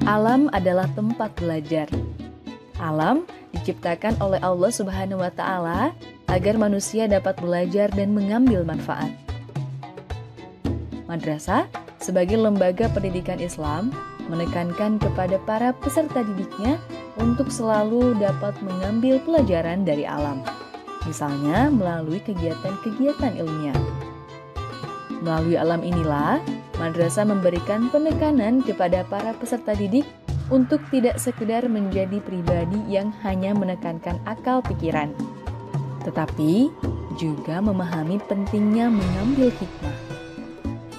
Alam adalah tempat belajar. Alam diciptakan oleh Allah Subhanahu wa Ta'ala agar manusia dapat belajar dan mengambil manfaat. Madrasah sebagai lembaga pendidikan Islam menekankan kepada para peserta didiknya untuk selalu dapat mengambil pelajaran dari alam, misalnya melalui kegiatan-kegiatan ilmiah. Melalui alam inilah, madrasah memberikan penekanan kepada para peserta didik untuk tidak sekedar menjadi pribadi yang hanya menekankan akal pikiran, tetapi juga memahami pentingnya mengambil hikmah.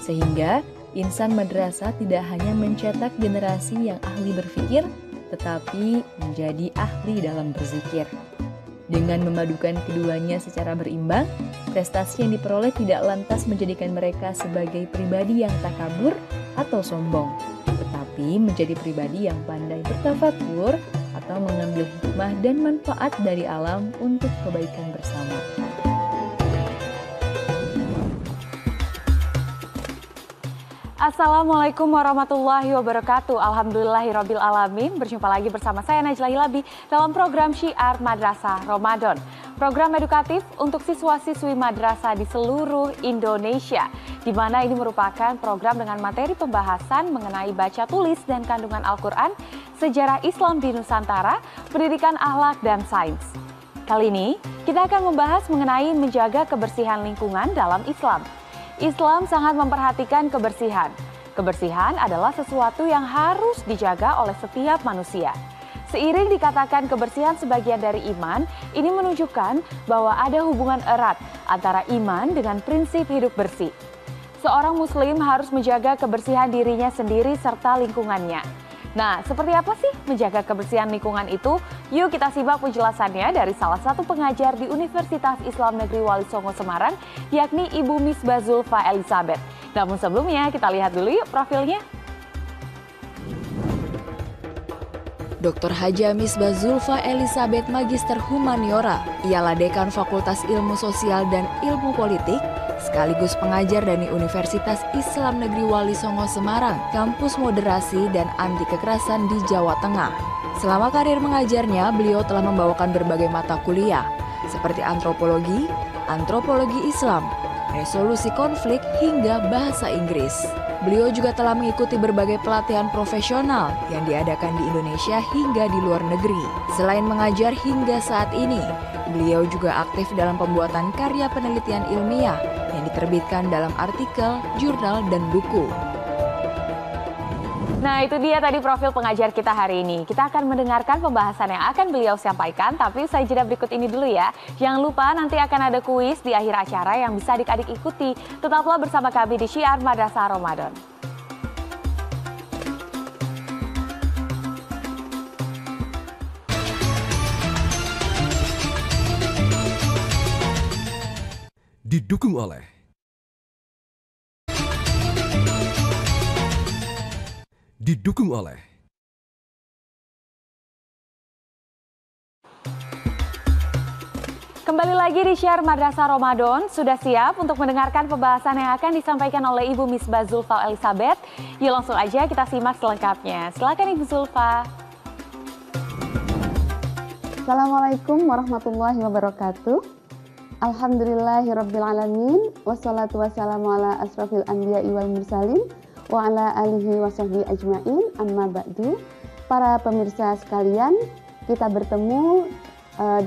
Sehingga insan madrasah tidak hanya mencetak generasi yang ahli berpikir, tetapi menjadi ahli dalam berzikir. Dengan memadukan keduanya secara berimbang, prestasi yang diperoleh tidak lantas menjadikan mereka sebagai pribadi yang takabur atau sombong, tetapi menjadi pribadi yang pandai bertafakur atau mengambil hikmah dan manfaat dari alam untuk kebaikan bersama. Assalamualaikum warahmatullahi wabarakatuh. Alhamdulillahirabbil alamin. Berjumpa lagi bersama saya Najla Hilabi dalam program Syiar Madrasah Ramadan. Program edukatif untuk siswa-siswi madrasah di seluruh Indonesia, di mana ini merupakan program dengan materi pembahasan mengenai baca tulis dan kandungan Al-Quran, sejarah Islam di Nusantara, pendidikan akhlak dan sains. Kali ini kita akan membahas mengenai menjaga kebersihan lingkungan dalam Islam. Islam sangat memperhatikan kebersihan. Kebersihan adalah sesuatu yang harus dijaga oleh setiap manusia. Seiring dikatakan kebersihan sebagian dari iman, ini menunjukkan bahwa ada hubungan erat antara iman dengan prinsip hidup bersih. Seorang muslim harus menjaga kebersihan dirinya sendiri serta lingkungannya. Nah, seperti apa sih menjaga kebersihan lingkungan itu? Yuk kita simak penjelasannya dari salah satu pengajar di Universitas Islam Negeri Wali Songo Semarang, yakni Ibu Misbah Zulfa Elizabeth. Namun sebelumnya kita lihat dulu yuk profilnya. Dr. Haja Misbah Zulfa Elizabeth Magister Humaniora, ialah Dekan Fakultas Ilmu Sosial dan Ilmu Politik, sekaligus pengajar dari Universitas Islam Negeri Wali Songo Semarang, kampus moderasi dan anti kekerasan di Jawa Tengah. Selama karir mengajarnya, beliau telah membawakan berbagai mata kuliah, seperti antropologi, antropologi Islam, resolusi konflik, hingga bahasa Inggris. Beliau juga telah mengikuti berbagai pelatihan profesional yang diadakan di Indonesia hingga di luar negeri. Selain mengajar hingga saat ini, beliau juga aktif dalam pembuatan karya penelitian ilmiah yang diterbitkan dalam artikel, jurnal, dan buku. Nah, itu dia tadi profil pengajar kita hari ini. Kita akan mendengarkan pembahasan yang akan beliau sampaikan, tapi usai jeda berikut ini dulu ya. Jangan lupa nanti akan ada kuis di akhir acara yang bisa adik-adik ikuti. Tetaplah bersama kami di Syiar Madrasah Ramadan. Didukung oleh Kembali lagi di Syiar Madrasah Ramadan. Sudah siap untuk mendengarkan pembahasan yang akan disampaikan oleh Ibu Misbah Zulfa Elizabeth? Yuk langsung aja kita simak selengkapnya. Silakan Ibu Zulfa. Assalamualaikum warahmatullahi wabarakatuh. Alhamdulillahirabbil alamin. Wassalatu wassalamu ala asrofil anbiya'i wal mursalin wa ala alihi wa sahbihi ajma'in, amma ba'du. Para pemirsa sekalian, kita bertemu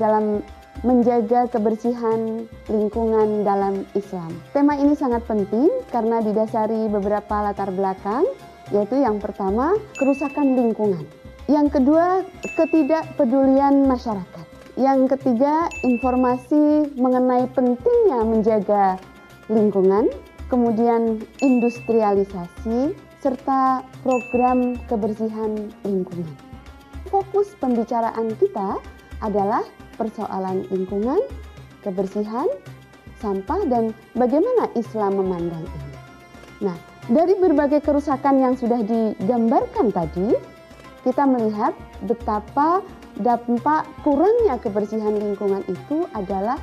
dalam menjaga kebersihan lingkungan dalam Islam. Tema ini sangat penting karena didasari beberapa latar belakang, yaitu yang pertama, kerusakan lingkungan. Yang kedua, ketidakpedulian masyarakat. Yang ketiga, informasi mengenai pentingnya menjaga lingkungan. Kemudian industrialisasi, serta program kebersihan lingkungan. Fokus pembicaraan kita adalah persoalan lingkungan, kebersihan, sampah, dan bagaimana Islam memandang ini. Nah, dari berbagai kerusakan yang sudah digambarkan tadi, kita melihat betapa dampak kurangnya kebersihan lingkungan itu adalah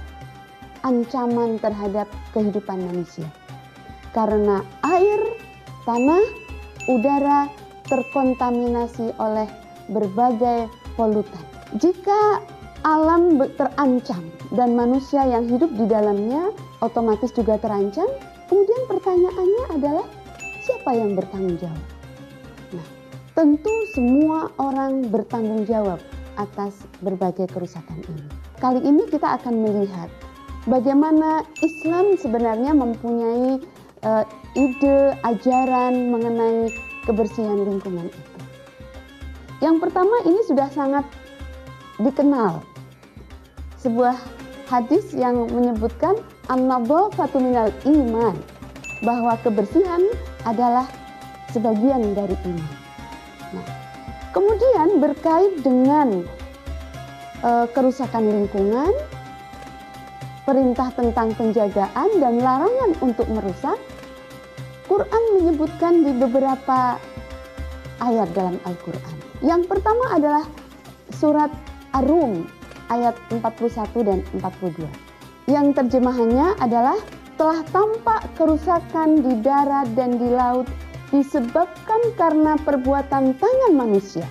ancaman terhadap kehidupan manusia. Karena air, tanah, udara, terkontaminasi oleh berbagai polutan. Jika alam terancam dan manusia yang hidup di dalamnya otomatis juga terancam, kemudian pertanyaannya adalah siapa yang bertanggung jawab? Nah, tentu semua orang bertanggung jawab atas berbagai kerusakan ini. Kali ini kita akan melihat bagaimana Islam sebenarnya mempunyai ide, ajaran mengenai kebersihan lingkungan itu. Yang pertama, ini sudah sangat dikenal. Sebuah hadis yang menyebutkan an-nadhafatu minal iman, bahwa kebersihan adalah sebagian dari iman. Nah, kemudian berkait dengan kerusakan lingkungan, perintah tentang penjagaan dan larangan untuk merusak, Quran menyebutkan di beberapa ayat dalam Al-Quran. Yang pertama adalah surat Ar-Rum ayat 41 dan 42. Yang terjemahannya adalah telah tampak kerusakan di darat dan di laut disebabkan karena perbuatan tangan manusia.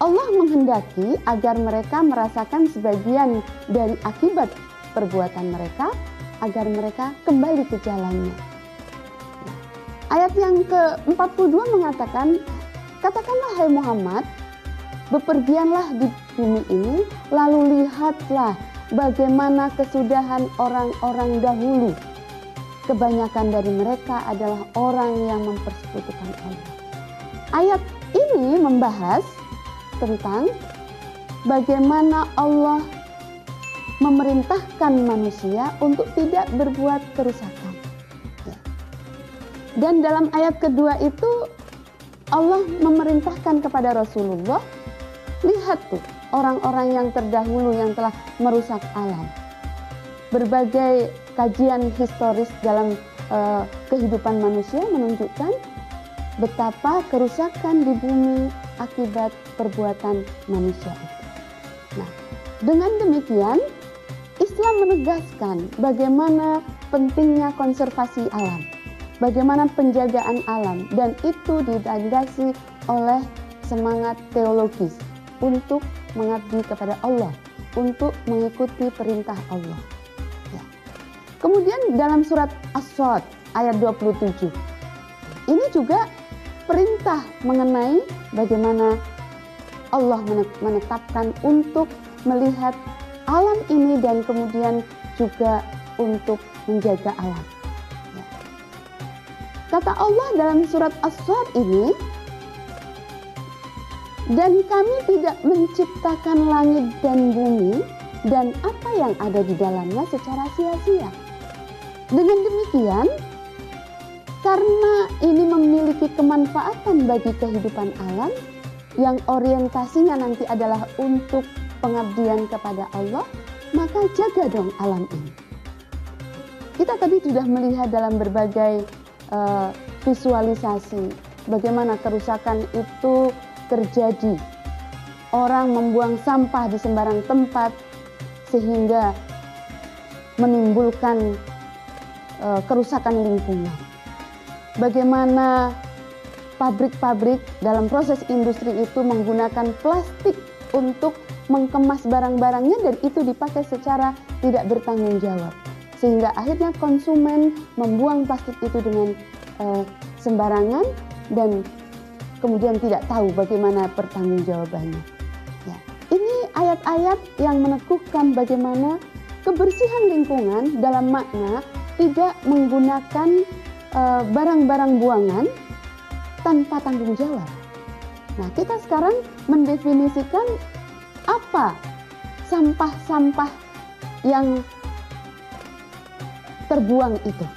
Allah menghendaki agar mereka merasakan sebagian dari akibat perbuatan mereka agar mereka kembali ke jalannya. Ayat yang ke-42 mengatakan, katakanlah hai Muhammad, bepergianlah di bumi ini, lalu lihatlah bagaimana kesudahan orang-orang dahulu. Kebanyakan dari mereka adalah orang yang mempersekutukan Allah. Ayat ini membahas tentang bagaimana Allah memerintahkan manusia untuk tidak berbuat kerusakan. Dan dalam ayat kedua itu Allah memerintahkan kepada Rasulullah, lihat tuh orang-orang yang terdahulu yang telah merusak alam. Berbagai kajian historis dalam kehidupan manusia menunjukkan betapa kerusakan di bumi akibat perbuatan manusia itu. Nah, dengan demikian Islam menegaskan bagaimana pentingnya konservasi alam, bagaimana penjagaan alam, dan itu dilandasi oleh semangat teologis untuk mengabdi kepada Allah, untuk mengikuti perintah Allah. Ya. Kemudian dalam surat As-Sad ayat 27, ini juga perintah mengenai bagaimana Allah menetapkan untuk melihat alam ini dan kemudian juga untuk menjaga alam. Kata Allah dalam surat As-Sad ini, dan kami tidak menciptakan langit dan bumi dan apa yang ada di dalamnya secara sia-sia. Dengan demikian, karena ini memiliki kemanfaatan bagi kehidupan alam, yang orientasinya nanti adalah untuk pengabdian kepada Allah, maka jaga dong alam ini. Kita tadi sudah melihat dalam berbagai visualisasi bagaimana kerusakan itu terjadi. Orang membuang sampah di sembarang tempat sehingga menimbulkan kerusakan lingkungan. Bagaimana pabrik-pabrik dalam proses industri itu menggunakan plastik untuk mengemas barang-barangnya dan itu dipakai secara tidak bertanggung jawab. Sehingga akhirnya konsumen membuang plastik itu dengan sembarangan dan kemudian tidak tahu bagaimana pertanggungjawabannya. Ya. Ini ayat-ayat yang meneguhkan bagaimana kebersihan lingkungan dalam makna tidak menggunakan barang-barang buangan tanpa tanggung jawab. Nah, kita sekarang mendefinisikan apa sampah-sampah yang terbuang itu.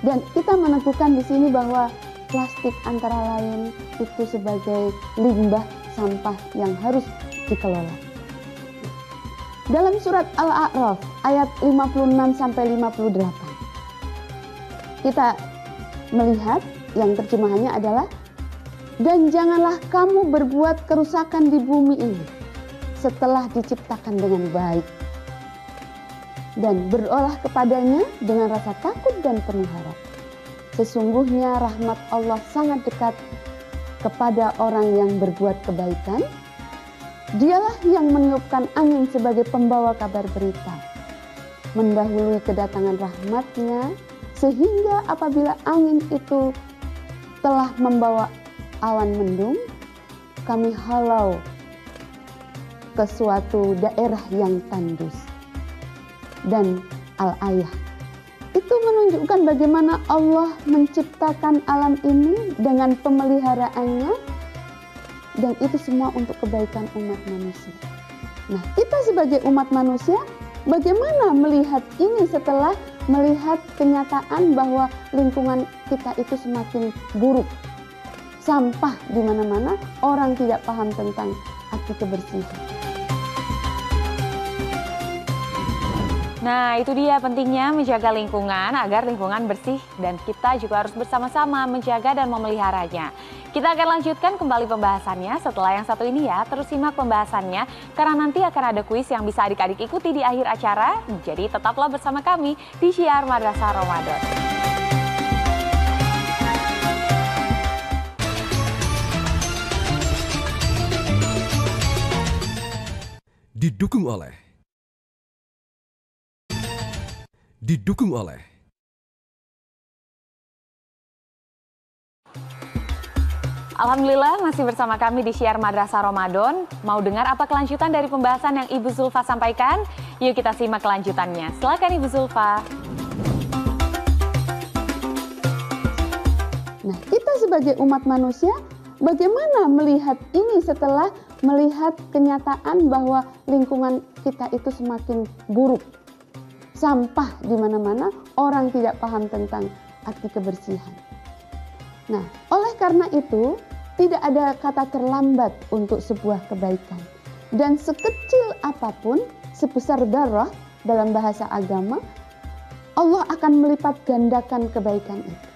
Dan kita meneguhkan di sini bahwa plastik antara lain itu sebagai limbah sampah yang harus dikelola. Dalam surat Al-A'raf ayat 56 sampai 58. Kita melihat yang terjemahannya adalah, dan janganlah kamu berbuat kerusakan di bumi ini setelah diciptakan dengan baik, dan berolah kepadanya dengan rasa takut dan penuh harap. Sesungguhnya rahmat Allah sangat dekat kepada orang yang berbuat kebaikan. Dialah yang meniupkan angin sebagai pembawa kabar berita, mendahului kedatangan rahmat-Nya, sehingga apabila angin itu telah membawa awan mendung, kami halau ke suatu daerah yang tandus. Dan Al-Ayah itu menunjukkan bagaimana Allah menciptakan alam ini dengan pemeliharaannya, dan itu semua untuk kebaikan umat manusia. Nah, kita sebagai umat manusia bagaimana melihat ini setelah melihat kenyataan bahwa lingkungan kita itu semakin buruk. Sampah di mana-mana, orang tidak paham tentang arti kebersihan. Nah, itu dia pentingnya menjaga lingkungan agar lingkungan bersih, dan kita juga harus bersama-sama menjaga dan memeliharanya. Kita akan lanjutkan kembali pembahasannya setelah yang satu ini ya. Terus simak pembahasannya karena nanti akan ada kuis yang bisa adik-adik ikuti di akhir acara. Jadi tetaplah bersama kami di Syiar Madrasah Ramadan. Didukung oleh Alhamdulillah masih bersama kami di Syiar Madrasah Ramadan. Mau dengar apa kelanjutan dari pembahasan yang Ibu Zulfa sampaikan? Yuk kita simak kelanjutannya. Silakan Ibu Zulfa. Nah, kita sebagai umat manusia bagaimana melihat ini setelah melihat kenyataan bahwa lingkungan kita itu semakin buruk. Sampah di mana-mana, orang tidak paham tentang arti kebersihan. Nah, oleh karena itu, tidak ada kata terlambat untuk sebuah kebaikan. Dan sekecil apapun, sebesar darah dalam bahasa agama, Allah akan melipat gandakan kebaikan itu.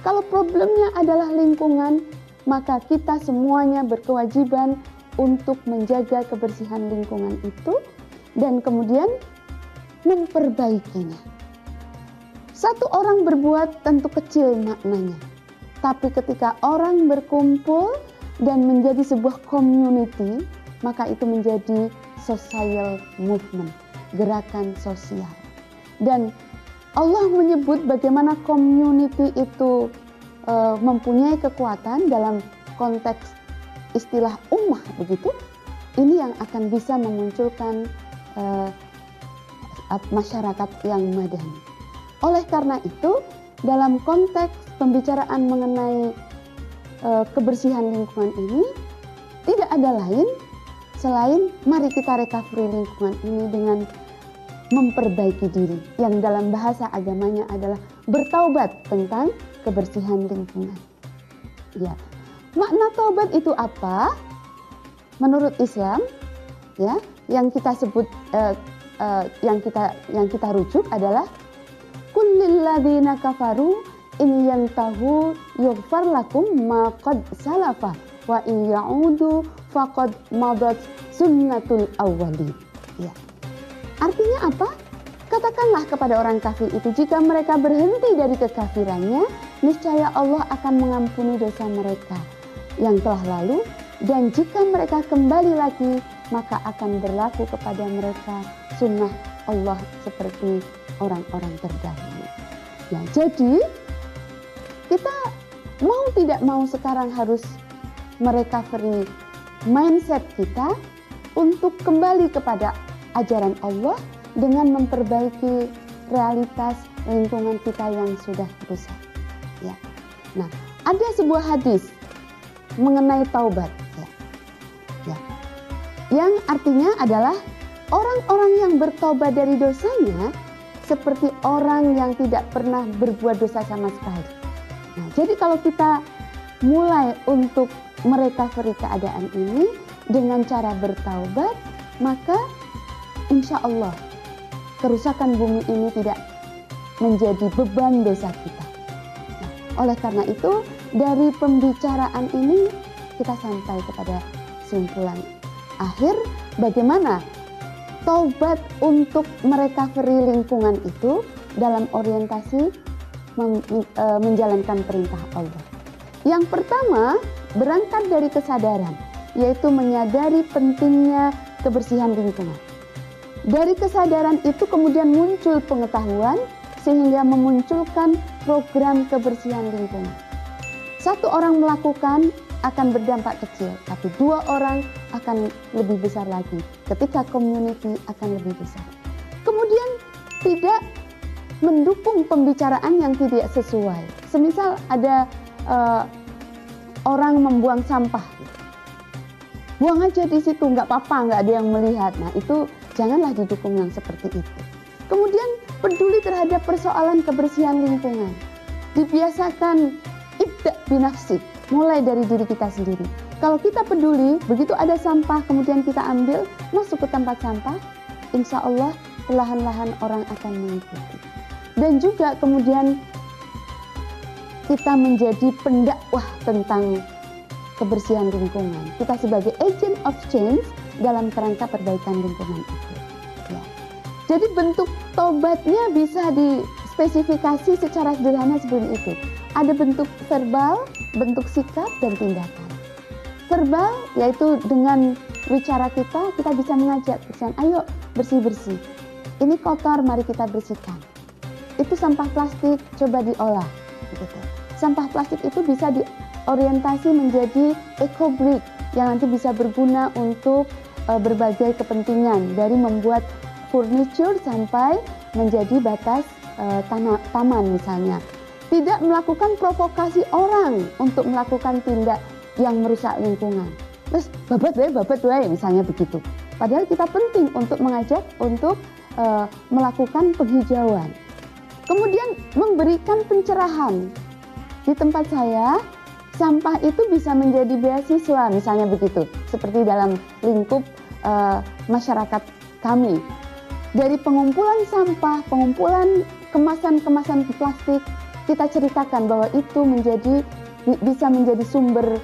Kalau problemnya adalah lingkungan, maka kita semuanya berkewajiban untuk menjaga kebersihan lingkungan itu dan kemudian memperbaikinya. Satu orang berbuat tentu kecil maknanya, tapi ketika orang berkumpul dan menjadi sebuah community, maka itu menjadi social movement, gerakan sosial. Dan Allah menyebut bagaimana community itu mempunyai kekuatan dalam konteks istilah ummah begitu. Ini yang akan bisa memunculkan masyarakat yang madani. Oleh karena itu, dalam konteks pembicaraan mengenai kebersihan lingkungan ini, tidak ada lain selain mari kita recovery lingkungan ini dengan memperbaiki diri, yang dalam bahasa agamanya adalah bertaubat tentang kebersihan lingkungan. Ya, makna taubat itu apa? Menurut Islam, ya, yang kita sebut yang kita rujuk adalah kullil ladzina kafaru in yantahu yughfar lakum ma qad salafa wa in ya'udu faqad madat sunnatul awwalin. Ya. Artinya apa? Katakanlah kepada orang kafir itu, jika mereka berhenti dari kekafirannya, niscaya Allah akan mengampuni dosa mereka yang telah lalu, dan jika mereka kembali lagi, maka akan berlaku kepada mereka sunnah Allah seperti orang-orang terdahulu. Ya, jadi kita mau tidak mau sekarang harus merecovery mindset kita untuk kembali kepada ajaran Allah dengan memperbaiki realitas lingkungan kita yang sudah rusak. Ya. Nah, ada sebuah hadis mengenai taubat. Ya. Yang artinya adalah orang-orang yang bertobat dari dosanya seperti orang yang tidak pernah berbuat dosa sama sekali. Nah, jadi kalau kita mulai untuk merecovery keadaan ini dengan cara bertaubat, maka insya Allah kerusakan bumi ini tidak menjadi beban dosa kita. Nah, oleh karena itu, dari pembicaraan ini kita sampai kepada kesimpulan akhir bagaimana taubat untuk merecovery lingkungan itu dalam orientasi menjalankan perintah Allah. Yang pertama berangkat dari kesadaran, yaitu menyadari pentingnya kebersihan lingkungan. Dari kesadaran itu kemudian muncul pengetahuan sehingga memunculkan program kebersihan lingkungan. Satu orang melakukan akan berdampak kecil, tapi 2 orang akan lebih besar lagi. Ketika community akan lebih besar. Kemudian tidak mendukung pembicaraan yang tidak sesuai. Semisal ada orang membuang sampah, buang aja di situ, nggak apa-apa, nggak ada yang melihat. Nah itu janganlah didukung yang seperti itu. Kemudian peduli terhadap persoalan kebersihan lingkungan. Dibiasakan ibda binafsik, mulai dari diri kita sendiri. Kalau kita peduli, begitu ada sampah kemudian kita ambil, masuk ke tempat sampah, insya Allah perlahan-lahan orang akan mengikuti. Dan juga kemudian kita menjadi pendakwah tentang kebersihan lingkungan. Kita sebagai agent of change dalam kerangka perbaikan lingkungan itu. Ya. Jadi bentuk tobatnya bisa dispesifikasi secara sederhana seperti itu. Ada bentuk verbal, bentuk sikap, dan tindakan. Verbal yaitu dengan bicara kita bisa mengajak, ayo bersih-bersih. Ini kotor, mari kita bersihkan. Itu sampah plastik, coba diolah. Gitu. Sampah plastik itu bisa diorientasi menjadi eco brick yang nanti bisa berguna untuk berbagai kepentingan, dari membuat furniture sampai menjadi batas taman misalnya. Tidak melakukan provokasi orang untuk melakukan tindak yang merusak lingkungan. Terus babat wae misalnya begitu. Padahal kita penting untuk mengajak untuk melakukan penghijauan. Kemudian memberikan pencerahan. Di tempat saya, sampah itu bisa menjadi beasiswa misalnya begitu. Seperti dalam lingkup masyarakat kami. Dari pengumpulan sampah, pengumpulan kemasan-kemasan plastik, kita ceritakan bahwa itu bisa menjadi sumber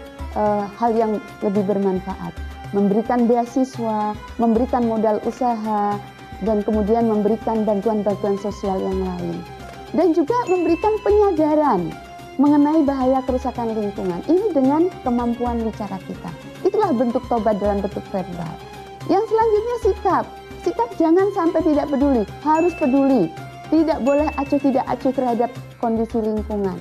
hal yang lebih bermanfaat. Memberikan beasiswa, memberikan modal usaha, dan kemudian memberikan bantuan-bantuan sosial yang lain. Dan juga memberikan penyadaran mengenai bahaya kerusakan lingkungan. Ini dengan kemampuan bicara kita. Itulah bentuk tobat dalam bentuk verbal. Yang selanjutnya sikap. Sikap jangan sampai tidak peduli, harus peduli. Tidak boleh acuh tidak acuh terhadap kondisi lingkungan.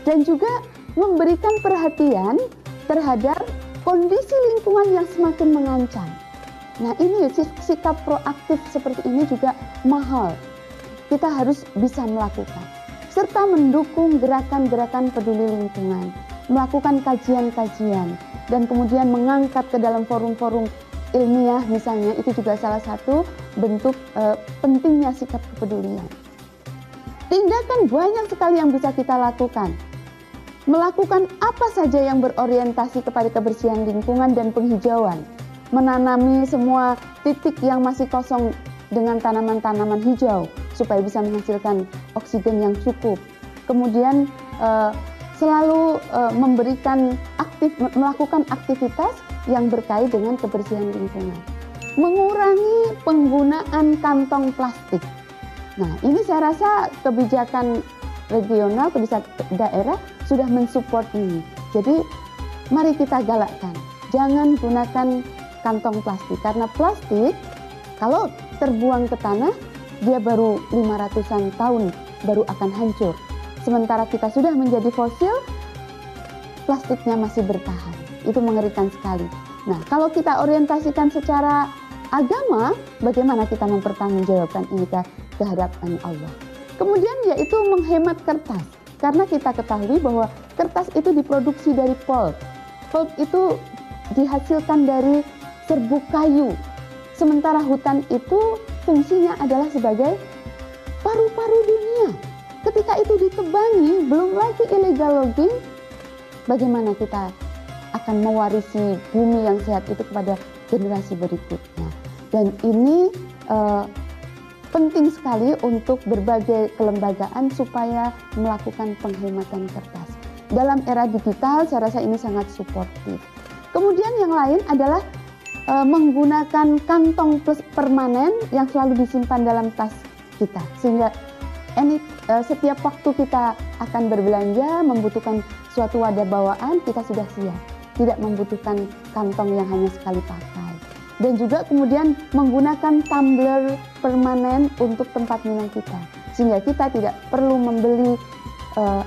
Dan juga memberikan perhatian terhadap kondisi lingkungan yang semakin mengancam. Nah ini sikap proaktif seperti ini juga mahal. Kita harus bisa melakukan. Serta mendukung gerakan-gerakan peduli lingkungan. Melakukan kajian-kajian. Dan kemudian mengangkat ke dalam forum-forum ilmiah misalnya, itu juga salah satu bentuk pentingnya sikap kepedulian. Tindakan banyak sekali yang bisa kita lakukan. Melakukan apa saja yang berorientasi kepada kebersihan lingkungan dan penghijauan. Menanami semua titik yang masih kosong dengan tanaman-tanaman hijau supaya bisa menghasilkan oksigen yang cukup. Kemudian selalu melakukan aktivitas yang berkait dengan kebersihan lingkungan. Mengurangi penggunaan kantong plastik. Nah, ini saya rasa kebijakan regional, kebijakan daerah sudah mensupport ini. Jadi, mari kita galakkan. Jangan gunakan kantong plastik. Karena plastik, kalau terbuang ke tanah, dia baru 500-an tahun baru akan hancur. Sementara kita sudah menjadi fosil, plastiknya masih bertahan. Itu mengerikan sekali. Nah, kalau kita orientasikan secara agama, bagaimana kita mempertanggungjawabkan ini ke hadapan Allah. Kemudian yaitu menghemat kertas. Karena kita ketahui bahwa kertas itu diproduksi dari pulp. Pulp itu dihasilkan dari serbuk kayu. Sementara hutan itu fungsinya adalah sebagai paru-paru dunia. Ketika itu ditebangi, belum lagi illegal logging, bagaimana kita akan mewarisi bumi yang sehat itu kepada generasi berikutnya. Dan ini penting sekali untuk berbagai kelembagaan supaya melakukan penghematan kertas. Dalam era digital, saya rasa ini sangat suportif. Kemudian yang lain adalah menggunakan kantong permanen yang selalu disimpan dalam tas kita. Sehingga setiap waktu kita akan berbelanja, membutuhkan suatu wadah bawaan, kita sudah siap. tidak membutuhkan kantong yang hanya sekali pakai. Dan juga kemudian menggunakan tumbler permanen untuk tempat minum kita, sehingga kita tidak perlu membeli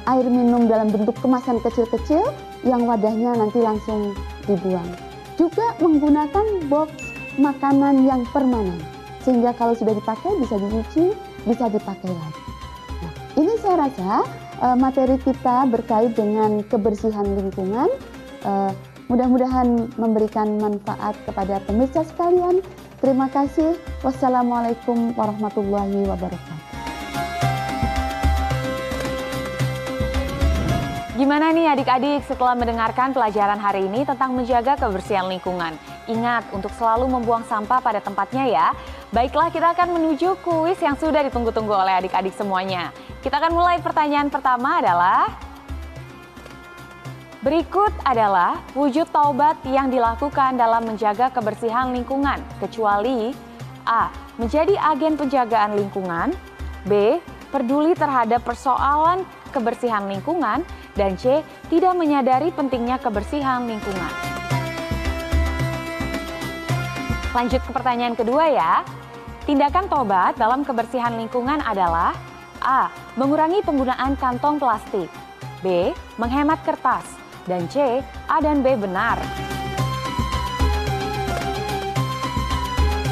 air minum dalam bentuk kemasan kecil-kecil yang wadahnya nanti langsung dibuang. Juga menggunakan box makanan yang permanen, sehingga kalau sudah dipakai bisa dicuci, bisa dipakai lagi. Nah, ini saya rasa materi kita berkait dengan kebersihan lingkungan mudah-mudahan memberikan manfaat kepada pemirsa sekalian. Terima kasih. Wassalamualaikum warahmatullahi wabarakatuh. Gimana nih adik-adik setelah mendengarkan pelajaran hari ini tentang menjaga kebersihan lingkungan? Ingat untuk selalu membuang sampah pada tempatnya ya. Baiklah, kita akan menuju kuis yang sudah ditunggu-tunggu oleh adik-adik semuanya. Kita akan mulai. Pertanyaan pertama adalah, berikut adalah wujud taubat yang dilakukan dalam menjaga kebersihan lingkungan, kecuali A. Menjadi agen penjagaan lingkungan, B. Peduli terhadap persoalan kebersihan lingkungan, dan C. Tidak menyadari pentingnya kebersihan lingkungan. Lanjut ke pertanyaan kedua ya. Tindakan taubat dalam kebersihan lingkungan adalah A. Mengurangi penggunaan kantong plastik, B. Menghemat kertas, dan C. A dan B benar.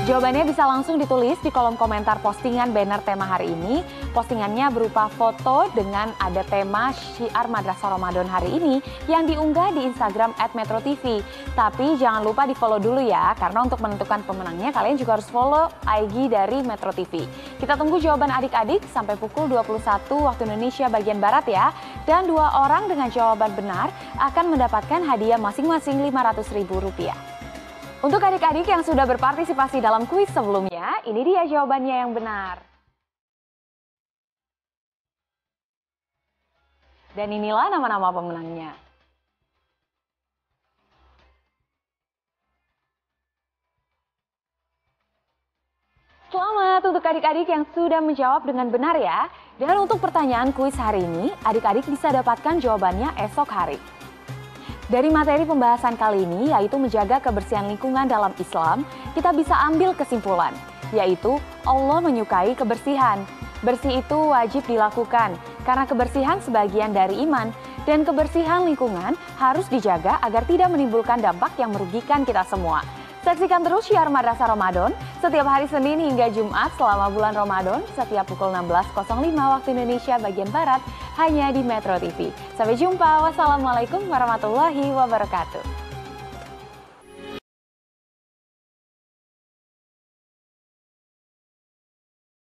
Jawabannya bisa langsung ditulis di kolom komentar postingan banner tema hari ini. Postingannya berupa foto dengan ada tema Syiar Madrasah Ramadan hari ini yang diunggah di Instagram @metrotv. Tapi jangan lupa di-follow dulu ya, karena untuk menentukan pemenangnya kalian juga harus follow IG dari Metro TV. Kita tunggu jawaban adik-adik sampai pukul 21 waktu Indonesia bagian Barat ya. Dan 2 orang dengan jawaban benar akan mendapatkan hadiah masing-masing Rp500.000. Untuk adik-adik yang sudah berpartisipasi dalam kuis sebelumnya, ini dia jawabannya yang benar. Dan inilah nama-nama pemenangnya. Selamat untuk adik-adik yang sudah menjawab dengan benar ya. Dan untuk pertanyaan kuis hari ini, adik-adik bisa dapatkan jawabannya esok hari. Dari materi pembahasan kali ini, yaitu menjaga kebersihan lingkungan dalam Islam, kita bisa ambil kesimpulan, yaitu Allah menyukai kebersihan. Bersih itu wajib dilakukan, karena kebersihan sebagian dari iman, dan kebersihan lingkungan harus dijaga agar tidak menimbulkan dampak yang merugikan kita semua. Saksikan terus Syiar Madrasah Ramadan setiap hari Senin hingga Jumat selama bulan Ramadan setiap pukul 16.05 waktu Indonesia bagian Barat hanya di Metro TV. Sampai jumpa. Wassalamualaikum warahmatullahi wabarakatuh.